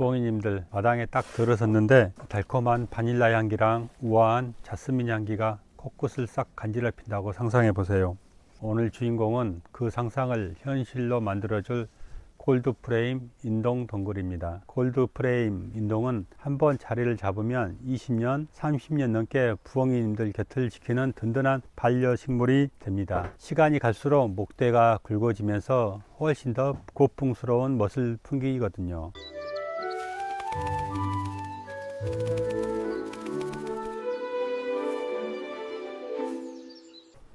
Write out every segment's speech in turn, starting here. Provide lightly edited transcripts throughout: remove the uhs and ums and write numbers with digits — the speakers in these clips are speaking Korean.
부엉이님들, 마당에 딱 들어섰는데 달콤한 바닐라 향기랑 우아한 자스민 향기가 코끝을 싹 간지럽힌다고 상상해 보세요. 오늘 주인공은 그 상상을 현실로 만들어줄 골드프레임 인동 덩굴입니다. 골드프레임 인동은 한번 자리를 잡으면 20년, 30년 넘게 부엉이님들 곁을 지키는 든든한 반려식물이 됩니다. 시간이 갈수록 목대가 굵어지면서 훨씬 더 고풍스러운 멋을 풍기거든요.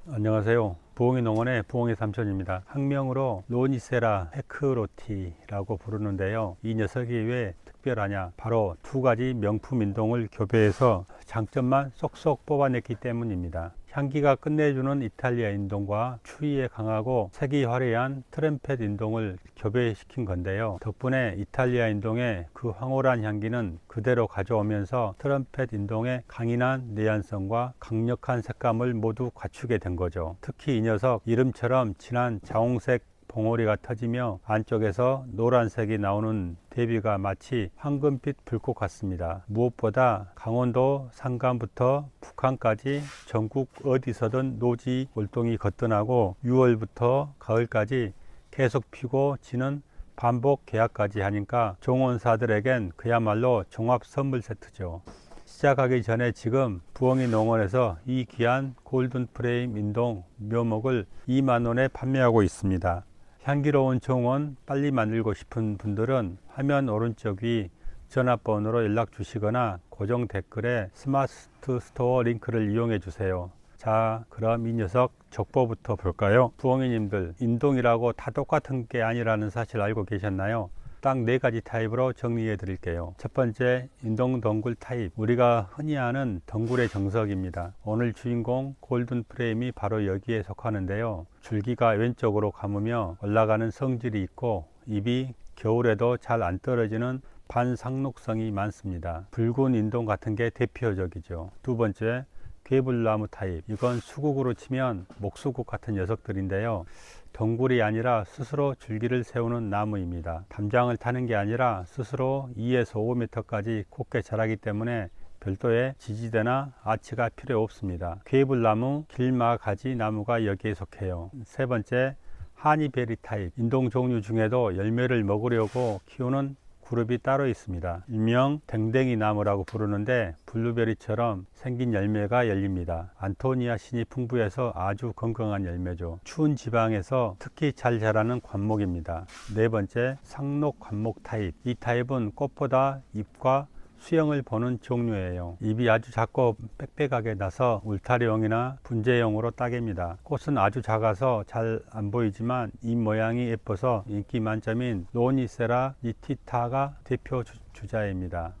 안녕하세요. 부엉이 농원의 부엉이 삼촌입니다. 학명으로 로니세라 헤크로티라고 부르는데요. 이 녀석이 왜 특별하냐? 바로 두 가지 명품 인동을 교배해서 장점만 쏙쏙 뽑아냈기 때문입니다. 향기가 끝내주는 이탈리아 인동과 추위에 강하고 색이 화려한 트럼펫 인동을 교배시킨 건데요. 덕분에 이탈리아 인동의 그 황홀한 향기는 그대로 가져오면서 트럼펫 인동의 강인한 내연성과 강력한 색감을 모두 갖추게 된 거죠. 특히 이 녀석 이름처럼 진한 자홍색 봉오리가 터지며 안쪽에서 노란색이 나오는 대비가 마치 황금빛 불꽃 같습니다. 무엇보다 강원도 산간부터 북한까지 전국 어디서든 노지 월동이 거뜬하고 6월부터 가을까지 계속 피고 지는 반복 계약까지 하니까 종원사들에겐 그야말로 종합 선물 세트죠. 시작하기 전에 지금 부엉이 농원에서 이 귀한 골든프레임 인동 묘목을 2만원에 판매하고 있습니다. 향기로운 종원 빨리 만들고 싶은 분들은 화면 오른쪽 위 전화번호로 연락 주시거나 고정 댓글에 스마트 스토어 링크를 이용해 주세요. 자, 그럼 이 녀석 족보부터 볼까요? 부엉이님들, 인동이라고 다 똑같은 게 아니라는 사실 알고 계셨나요? 딱 4가지 타입으로 정리해 드릴게요. 첫 번째, 인동 덩굴 타입. 우리가 흔히 아는 덩굴의 정석입니다. 오늘 주인공 골든 프레임이 바로 여기에 속하는데요. 줄기가 왼쪽으로 감으며 올라가는 성질이 있고 잎이 겨울에도 잘 안 떨어지는 반상록성이 많습니다. 붉은 인동 같은 게 대표적이죠. 두 번째, 괴불나무 타입. 이건 수국으로 치면 목수국 같은 녀석들인데요. 덩굴이 아니라 스스로 줄기를 세우는 나무입니다. 담장을 타는 게 아니라 스스로 2에서 5m까지 곱게 자라기 때문에 별도의 지지대나 아치가 필요 없습니다. 괴불나무, 길마가지 나무가 여기에 속해요. 세 번째, 하니베리 타입. 인동 종류 중에도 열매를 먹으려고 키우는 그룹이 따로 있습니다. 일명 댕댕이 나무라고 부르는데 블루베리처럼 생긴 열매가 열립니다. 안토니아 신이 풍부해서 아주 건강한 열매죠. 추운 지방에서 특히 잘 자라는 관목입니다. 네 번째, 상록 관목 타입. 이 타입은 꽃보다 잎과 수영을 보는 종류예요. 잎이 아주 작고 빽빽하게 나서 울타리용이나 분재용으로 딱입니다. 꽃은 아주 작아서 잘 안 보이지만 잎 모양이 예뻐서 인기 만점인 로니세라 니티타가 대표 주자입니다.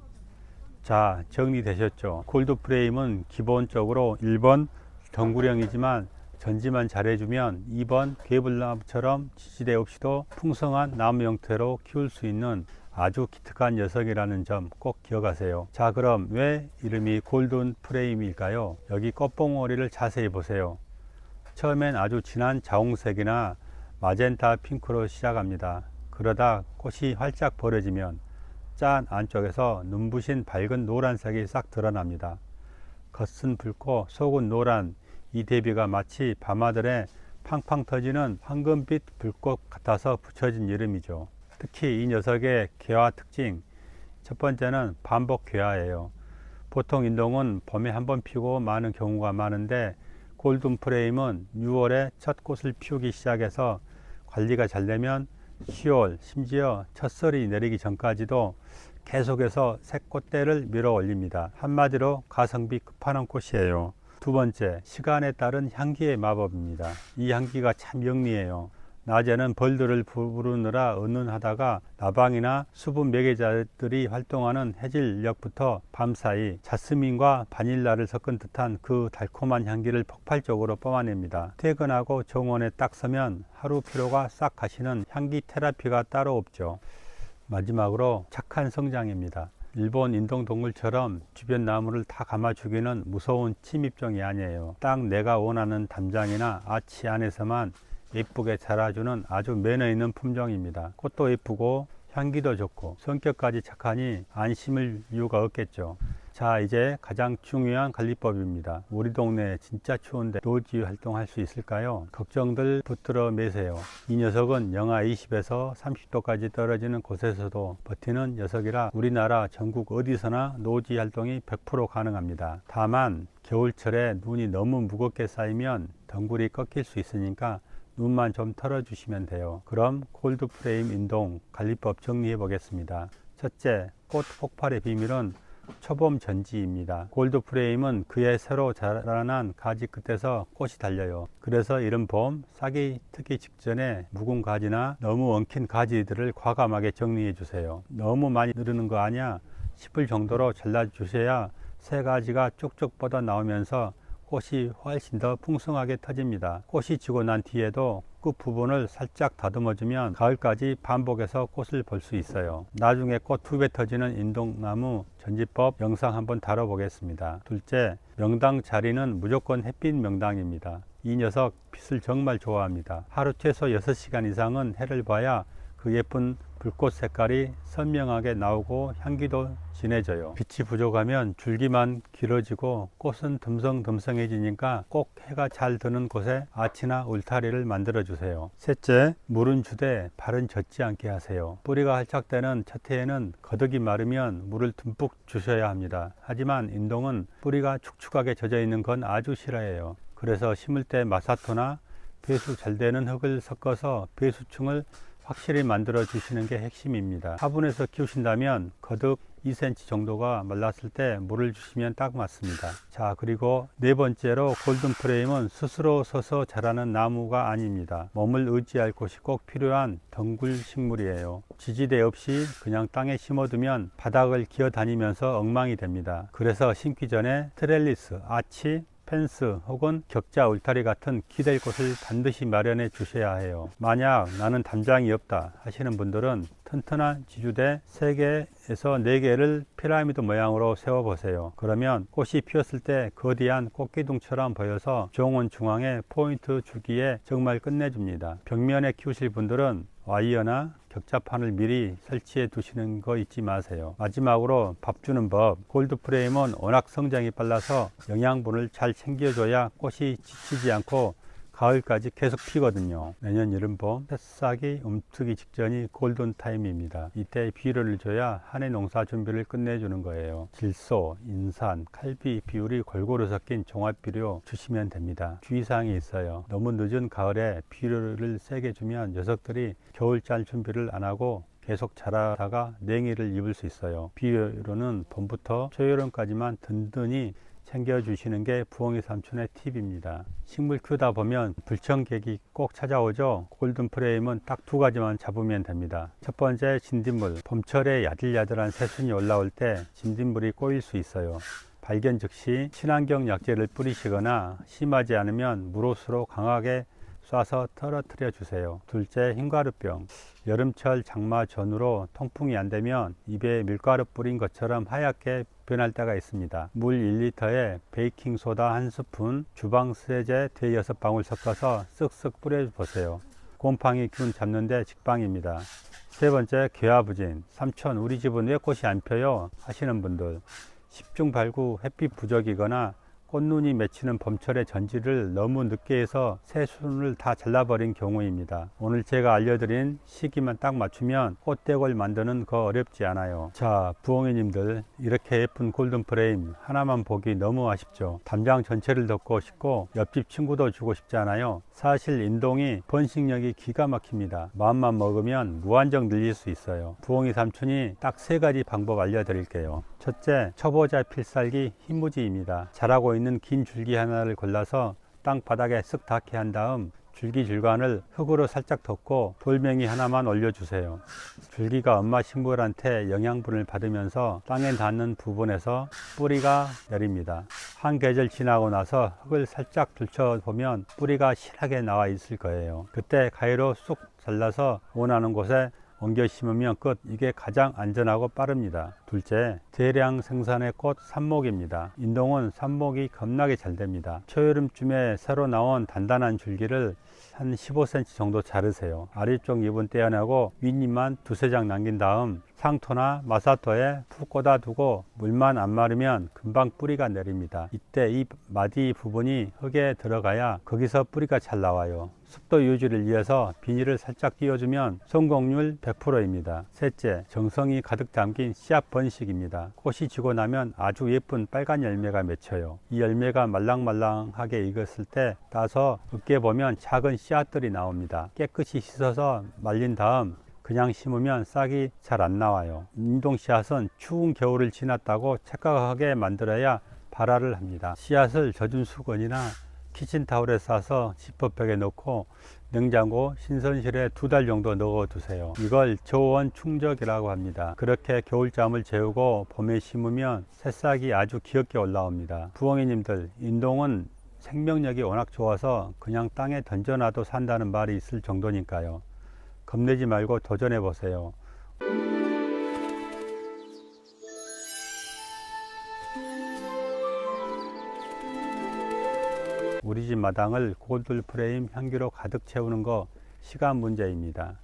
자, 정리되셨죠? 골드프레임은 기본적으로 1번 덩굴형이지만 전지만 잘해주면 2번 괴불나무처럼 지지대 없이도 풍성한 나무 형태로 키울 수 있는 아주 기특한 녀석이라는 점 꼭 기억하세요. 자, 그럼 왜 이름이 골든 프레임일까요? 여기 꽃봉오리를 자세히 보세요. 처음엔 아주 진한 자홍색이나 마젠타 핑크로 시작합니다. 그러다 꽃이 활짝 벌어지면 짠 안쪽에서 눈부신 밝은 노란색이 싹 드러납니다. 겉은 붉고 속은 노란 이 대비가 마치 밤하늘에 팡팡 터지는 황금빛 불꽃 같아서 붙여진 이름이죠. 특히 이 녀석의 개화 특징, 첫 번째는 반복 개화예요. 보통 인동은 봄에 한번 피고 마는 경우가 많은데 골든 프레임은 6월에 첫 꽃을 피우기 시작해서 관리가 잘 되면 10월, 심지어 첫설이 내리기 전까지도 계속해서 새 꽃대를 밀어 올립니다. 한마디로 가성비 끝판왕 꽃이에요. 두 번째, 시간에 따른 향기의 마법입니다. 이 향기가 참 영리해요. 낮에는 벌들을 부르느라 은은하다가 나방이나 수분 매개자들이 활동하는 해질녘부터 밤사이 자스민과 바닐라를 섞은 듯한 그 달콤한 향기를 폭발적으로 뿜어냅니다. 퇴근하고 정원에 딱 서면 하루 피로가 싹 가시는 향기 테라피가 따로 없죠. 마지막으로 착한 성장입니다. 일본 인동동굴처럼 주변 나무를 다 감아주기는 무서운 침입종이 아니에요. 딱 내가 원하는 담장이나 아치 안에서만 예쁘게 자라주는 아주 매너 있는 품종입니다. 꽃도 예쁘고 향기도 좋고 성격까지 착하니 안심을 이유가 없겠죠. 자, 이제 가장 중요한 관리법입니다. 우리 동네 진짜 추운데 노지 활동할 수 있을까요? 걱정들 붙들어 매세요. 이 녀석은 영하 20에서 30도까지 떨어지는 곳에서도 버티는 녀석이라 우리나라 전국 어디서나 노지 활동이 100% 가능합니다. 다만 겨울철에 눈이 너무 무겁게 쌓이면 덩굴이 꺾일 수 있으니까 눈만 좀 털어주시면 돼요. 그럼 골드프레임 인동 관리법 정리해 보겠습니다. 첫째, 꽃 폭발의 비밀은 초봄 전지입니다. 골드프레임은 그의 새로 자라난 가지 끝에서 꽃이 달려요. 그래서 이른 봄 싹이 트기 직전에 묵은 가지나 너무 엉킨 가지들을 과감하게 정리해 주세요. 너무 많이 누르는 거 아니야 싶을 정도로 잘라 주셔야 새 가지가 쭉쭉 뻗어 나오면서 꽃이 훨씬 더 풍성하게 터집니다. 꽃이 지고 난 뒤에도 끝부분을 살짝 다듬어주면 가을까지 반복해서 꽃을 볼 수 있어요. 나중에 꽃 2배 터지는 인동나무 전지법 영상 한번 다뤄보겠습니다. 둘째, 명당 자리는 무조건 햇빛 명당입니다. 이 녀석 빛을 정말 좋아합니다. 하루 최소 6시간 이상은 해를 봐야 그 예쁜 불꽃 색깔이 선명하게 나오고 향기도 진해져요. 빛이 부족하면 줄기만 길어지고 꽃은 듬성듬성해지니까 꼭 해가 잘 드는 곳에 아치나 울타리를 만들어 주세요. 셋째, 물은 주되 발은 젖지 않게 하세요. 뿌리가 활착되는 첫 해에는 거덕이 마르면 물을 듬뿍 주셔야 합니다. 하지만 인동은 뿌리가 축축하게 젖어 있는 건 아주 싫어해요. 그래서 심을 때 마사토나 배수 잘 되는 흙을 섞어서 배수층을 확실히 만들어 주시는 게 핵심입니다. 화분에서 키우신다면 거듭 2cm 정도가 말랐을 때 물을 주시면 딱 맞습니다. 자, 그리고 네 번째로 골든프레임은 스스로 서서 자라는 나무가 아닙니다. 몸을 의지할 곳이 꼭 필요한 덩굴 식물이에요. 지지대 없이 그냥 땅에 심어두면 바닥을 기어다니면서 엉망이 됩니다. 그래서 심기 전에 트렐리스, 아치, 펜스 혹은 격자 울타리 같은 기댈 곳을 반드시 마련해 주셔야 해요. 만약 나는 담장이 없다 하시는 분들은 튼튼한 지주대 3개에서 4개를 피라미드 모양으로 세워 보세요. 그러면 꽃이 피었을 때 거대한 꽃기둥처럼 보여서 정원 중앙에 포인트 주기에 정말 끝내줍니다. 벽면에 키우실 분들은 와이어나 격자판을 미리 설치해 두시는 거 잊지 마세요. 마지막으로 밥 주는 법. 골드프레임은 워낙 성장이 빨라서 영양분을 잘 챙겨줘야 꽃이 지치지 않고 가을까지 계속 피거든요. 내년 여름봄 새싹이 움트기 직전이 골든타임입니다. 이때 비료를 줘야 한 해 농사 준비를 끝내주는 거예요. 질소, 인산, 칼비 비율이 골고루 섞인 종합비료 주시면 됩니다. 주의사항이 있어요. 너무 늦은 가을에 비료를 세게 주면 녀석들이 겨울잘 준비를 안 하고 계속 자라다가 냉이를 입을 수 있어요. 비료는 봄부터 초여름까지만 든든히 챙겨주시는 게 부엉이 삼촌의 팁입니다. 식물 키우다 보면 불청객이 꼭 찾아오죠. 골든프레임은 딱 2가지만 잡으면 됩니다. 첫 번째, 진딧물. 봄철에 야들야들한 새순이 올라올 때 진딧물이 꼬일 수 있어요. 발견 즉시 친환경 약재를 뿌리시거나 심하지 않으면 물옷으로 강하게 쏴서 떨어뜨려 주세요. 둘째, 흰가루병. 여름철 장마 전후로 통풍이 안 되면 입에 밀가루 뿌린 것처럼 하얗게 변할 때가 있습니다. 물 1리터에 베이킹소다 1스푼, 주방세제 대여섯 방울 섞어서 쓱쓱 뿌려보세요. 곰팡이 균 잡는데 직방입니다. 세 번째, 괴화부진. 삼촌, 우리 집은 왜 꽃이 안 펴요? 하시는 분들, 십중발구 햇빛 부족이거나 꽃눈이 맺히는 봄철의 전지를 너무 늦게 해서 새순을 다 잘라버린 경우입니다. 오늘 제가 알려드린 시기만 딱 맞추면 꽃대골 만드는 거 어렵지 않아요. 자, 부엉이님들, 이렇게 예쁜 골든프레임 하나만 보기 너무 아쉽죠. 담장 전체를 덮고 싶고 옆집 친구도 주고 싶잖아요. 사실 인동이 번식력이 기가 막힙니다. 마음만 먹으면 무한정 늘릴 수 있어요. 부엉이 삼촌이 딱 3가지 방법 알려드릴게요. 첫째, 초보자 필살기 희무지입니다. 자라고 있는 긴 줄기 하나를 골라서 땅바닥에 쓱 닿게 한 다음 줄기 질관을 흙으로 살짝 덮고 돌멩이 하나만 올려주세요. 줄기가 엄마 식물한테 영양분을 받으면서 땅에 닿는 부분에서 뿌리가 내립니다. 한 계절 지나고 나서 흙을 살짝 들춰보면 뿌리가 실하게 나와 있을 거예요. 그때 가위로 쑥 잘라서 원하는 곳에 옮겨 심으면 끝. 이게 가장 안전하고 빠릅니다. 둘째, 대량 생산의 꽃 삽목입니다. 인동은 삽목이 겁나게 잘 됩니다. 초여름쯤에 새로 나온 단단한 줄기를 한 15cm 정도 자르세요. 아래쪽 잎은 떼어내고 윗잎만 두세 장 남긴 다음 상토나 마사토에 푹 꽂아두고 물만 안 마르면 금방 뿌리가 내립니다. 이때 이 마디 부분이 흙에 들어가야 거기서 뿌리가 잘 나와요. 습도 유지를 위해서 비닐을 살짝 띄워주면 성공률 100%입니다. 셋째, 정성이 가득 담긴 씨앗 번식입니다. 꽃이 지고 나면 아주 예쁜 빨간 열매가 맺혀요. 이 열매가 말랑말랑하게 익었을 때 따서 으깨 보면 작은 씨앗들이 나옵니다. 깨끗이 씻어서 말린 다음 그냥 심으면 싹이 잘 안 나와요. 인동 씨앗은 추운 겨울을 지났다고 착각하게 만들어야 발화를 합니다. 씨앗을 젖은 수건이나 키친타올에 싸서 지퍼백에 넣고 냉장고 신선실에 2달 정도 넣어 두세요. 이걸 저온 충적이라고 합니다. 그렇게 겨울잠을 재우고 봄에 심으면 새싹이 아주 귀엽게 올라옵니다. 부엉이님들, 인동은 생명력이 워낙 좋아서 그냥 땅에 던져놔도 산다는 말이 있을 정도니까요. 겁내지 말고 도전해 보세요. 우리 집 마당을 골드 프레임 향기로 가득 채우는 거 시간 문제입니다.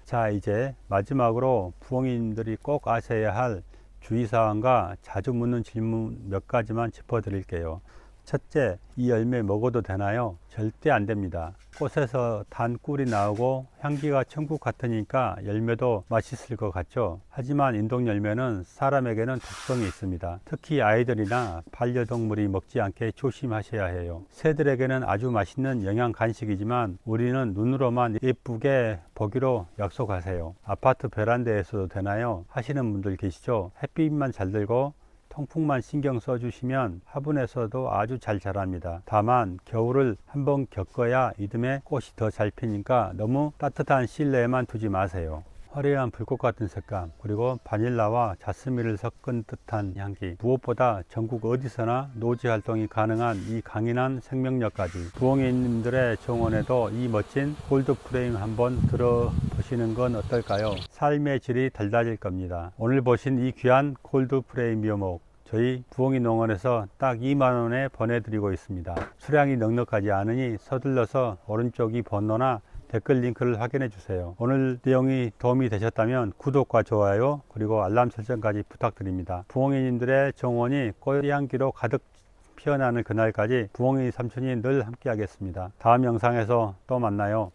자, 이제 마지막으로 부엉이님들이 꼭 아셔야 할 주의사항과 자주 묻는 질문 몇 가지만 짚어 드릴게요. 첫째, 이 열매 먹어도 되나요? 절대 안 됩니다. 꽃에서 단 꿀이 나오고 향기가 천국 같으니까 열매도 맛있을 것 같죠? 하지만 인동 열매는 사람에게는 독성이 있습니다. 특히 아이들이나 반려동물이 먹지 않게 조심하셔야 해요. 새들에게는 아주 맛있는 영양 간식이지만 우리는 눈으로만 예쁘게 보기로 약속하세요. 아파트 베란다에서도 되나요? 하시는 분들 계시죠? 햇빛만 잘 들고 통풍만 신경 써주시면 화분에서도 아주 잘 자랍니다. 다만 겨울을 한번 겪어야 이듬해 꽃이 더 잘 피니까 너무 따뜻한 실내에만 두지 마세요. 화려한 불꽃 같은 색감, 그리고 바닐라와 자스민을 섞은 듯한 향기, 무엇보다 전국 어디서나 노지 활동이 가능한 이 강인한 생명력까지, 부엉이님들의 정원에도 이 멋진 골드 프레임 한번 들어보시는 건 어떨까요? 삶의 질이 달라질 겁니다. 오늘 보신 이 귀한 골드 프레임 묘목, 저희 부엉이 농원에서 딱 2만원에 보내드리고 있습니다. 수량이 넉넉하지 않으니 서둘러서 오른쪽 이 번호나 댓글 링크를 확인해 주세요. 오늘 내용이 도움이 되셨다면 구독과 좋아요 그리고 알람 설정까지 부탁드립니다. 부엉이님들의 정원이 꽃향기로 가득 피어나는 그날까지 부엉이 삼촌이 늘 함께 하겠습니다. 다음 영상에서 또 만나요.